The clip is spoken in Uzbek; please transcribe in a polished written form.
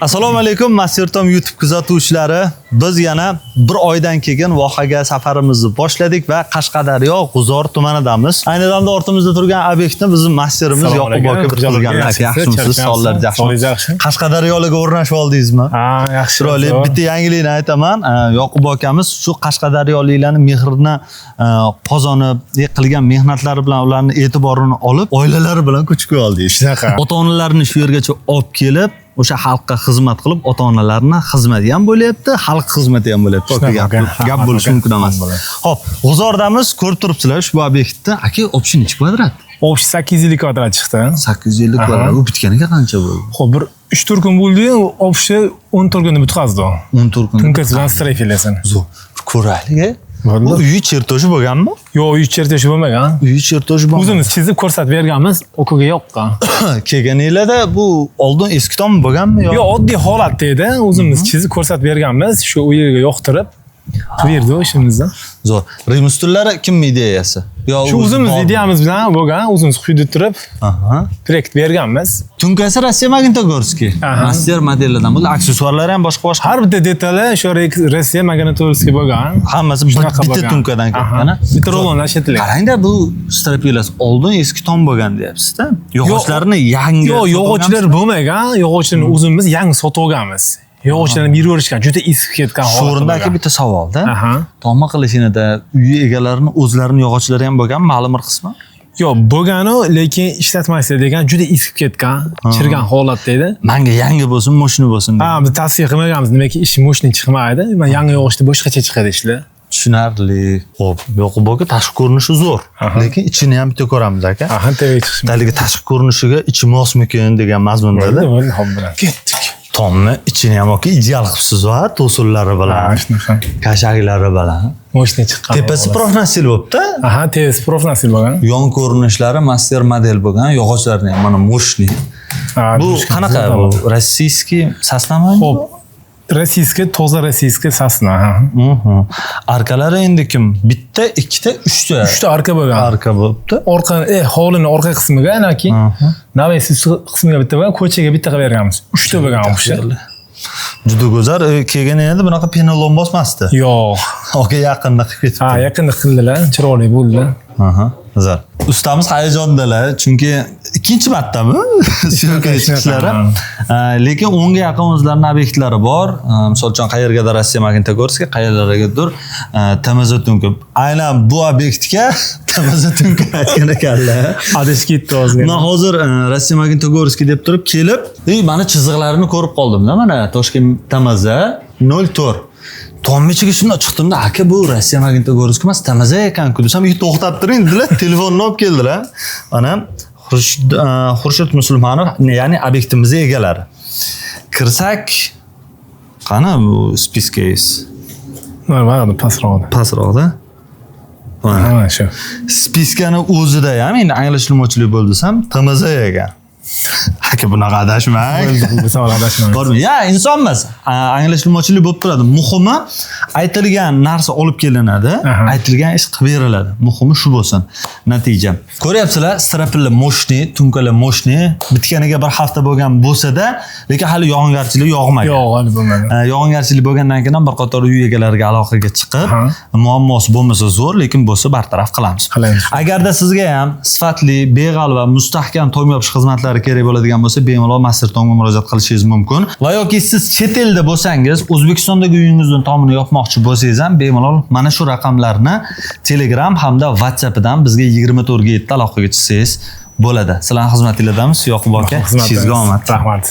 Assalomu alaykum, Master Tom YouTube kuzatuvchilari. Biz yana bir oydan keyin vohaga safarimizni boshladik va Qashqadaryo G'uzor tumanidamiz. Ayni damda ortimizda turgan obyektni bizning masterimiz Yoqub aka bir qilganlar. Yaxshimisiz? Sonlar yaxshi. Qashqadaryoga o'rnashib oldingizmi? Ha, yaxshi. Chiroyli. Bitta yangilikni aytaman. Yoqub akamiz shu Qashqadaryoliklarni mehrini qozonib, qilgan mehnatlari bilan ularni e'tiborini olib, oilalari bilan ko'chib oldi. Shunaqa. Ota-onalarini shu yergacha olib kelib, o'sha xalqqa xizmat qilib, ota-onalarni xizmati ham bo'lyapti, xalq xizmati ham bo'lyapti. Gap bo'lishi mumkin emas. Xo'p, G'uzordamiz, ko'rib turibsizlar shu obyektni. Aka, общий necha kvadrat? Общий 850 kvadrat chiqdi. 850 kvadrat. Bu bitganiga qancha bo'ldi? Xo'p, bir 3-4 kun bo'ldi, общий 14 kunda bitkazdi. 14 kun. Tunkas bilan streyfilasan. Zo'r. Ko'raylik. Bu uy chertoji bo'lganmi? Yo'q, uy chertoji bo'lmagan. Uy chertoji bo'lmagan. O'zimiz chizib ko'rsatib berganmiz, o'qiga yoqqan. Kelganinglarda bu oldin eski tom bo'lganmi yo? Yo'q, oddiy holatda edi. O'zimiz chizib ko'rsatib berganmiz, shu uyiga yoqtirib berdi ishimizni. Zo'r. Rim ustullari kim ideyasi? Yo, shu o'zimiz ideyamiz bilan bo'lgan, o'zimiz quydirib turib, direkt berganmiz. Tunkasi Rossiya Magnitogorskiy. Master modellardan bo'ldi. Aksessuarlari ham boshqa. Har bitta detali shu Rossiya Magnitogorskiy bo'lgan. Hammasi bitta tunkadan kelgan. Bitta rolondan ishlatilgan. Qarangda, bu strapilas oldin eski tom bo'lgan deyapsiz-da. Yog'ochlarini yangi. Yo'q, yog'ochlar bo'lmagan. Yog'ochlarni o'zimiz yangi sotib olganmiz. Yog'ochlarni berib yuborishgan, juda eskib ketgan holatda. O'rindagi bitta savolda. Tomma qilishida uy egalarini o'zlarining yog'ochlari ham bo'lgan, ma'lum bir qismi? Yo'q, bo'lgan-u, lekin ishlatmaysiz degan juda eskib ketgan, chirgan holatda edi. Menga yangi bo'lsin, moshina bo'lsin. Ha, biz tavsiya qilmaganmiz, nimaiki ish moshina chiqmaydi. Men yangi yog'ochda boshqacha chiqadi ishlar. Tushunarli. Xo'p, Yoqub aka tashqi ko'rinishi zo'r, lekin ichini ham bitta ko'ramiz aka. Aha, tegishmiz. Daligi tashqi ko'rinishiga ichi mosmikin degan mazmundada. Ketdik. Tomni ichini ham oki ideal qilibsiz va to'sinlari bilan, kashaklari bilan. Moshina chiqqan. Tepasi profnasil bo'libdi. Aha, tepasi profnasil bo'lgan. Yon ko'rinishlari master model bo'lgan, yog'ochlari ham mana moshni. Bu qanaqa bu? Rossiyskiy sasnami? Xo'p, rossiyskiy, toza rossiyskiy sasna. Arkalari endi kim? Bitta, ikkita, uchta. Uchta arka bo'lgan. Arka bo'libdi. Hovlining orqa qismiga, anaki, navesi qismiga bitta bo'lgan, ko'chaga bitta qilib berganmiz. Uchta bo'lgan o'sha. Juda go'zal. Kelganingizda bunaqa penalon bosmasdi. Yo'q. Oka yaqinda qilib ketibdi. Ha, yaqinda qildilar, chiroyli bo'ldi. Zo'r. Ustamiz hayajondalar, chunki ikkinchi martami syomka chiqishlari. Lekin 10 ga yaqin o'zlarining obyektlari bor. Misol uchun qayergadir Rossiya Magnitogorskiy, qayerlargadir TMZ tunka. Aynan bu obyektga TMZ tunka aytgan ekanlar. Adres ketdi o'zga. Men hozir Rossiya Magnitogorskiy deb turib kelib, mana chiziqlarini ko'rib qoldim-da, mana Toshkent TMZ 04. Tommichiga shunday chiqdimda, aka bu Rossiya Magnitogorskiy emas, TMZ ekan-ku desam, to'xtab turing dedilar, telefonni olib keldilar. Mana Xurshid Musulmonov, ya'ni obyektimizning egalari. Kirsak, qani bu spiskaysiz? Mana pastroqda. Pastroqda. Mana shu. Spiskani o'zida ham endi anglashilmovchilik bo'ldi desam, TMZ ekan. Aka bunaqa adashmang. Biz adashmaymiz. Bormi? Ya, insonmiz. Anglashilmovchilik bo'lib turadi. Muhimi aytilgan narsa olib kelinadi, aytilgan ish qilib beriladi. Muhimi shu bo'lsin. Natija. Ko'ryapsizlar, strapilli moshni, tunkalar moshni bitganiga bir hafta bo'lgan bo'lsa-da, lekin hali yog'ingarchilik yog'magan. Yo'q, hali bo'lmagan. Yog'ingarchilik bo'lgandan keyin bir qator uy egalariga aloqaga chiqib, muammosi bo'lmasa zo'r, lekin bo'lsa bartaraf qilamiz. Agarda sizga ham sifatli, beg'al va mustahkam tom yopish xizmatlari kerak bo'ladigan bo'lsa, bemalol Master Tomga murojaat qilishingiz mumkin. Va yoki siz chet elda bo'lsangiz, O'zbekistondagi uyingizning tomini yopmoqchi bo'lsangiz ham bemalol mana shu raqamlarni Telegram hamda WhatsAppdan bizga 24 ga 7 aloqaga chiqsangiz bo'ladi. Sizlarning xizmatinglardamiz, Yoqub aka. Sizga omad. Rahmat.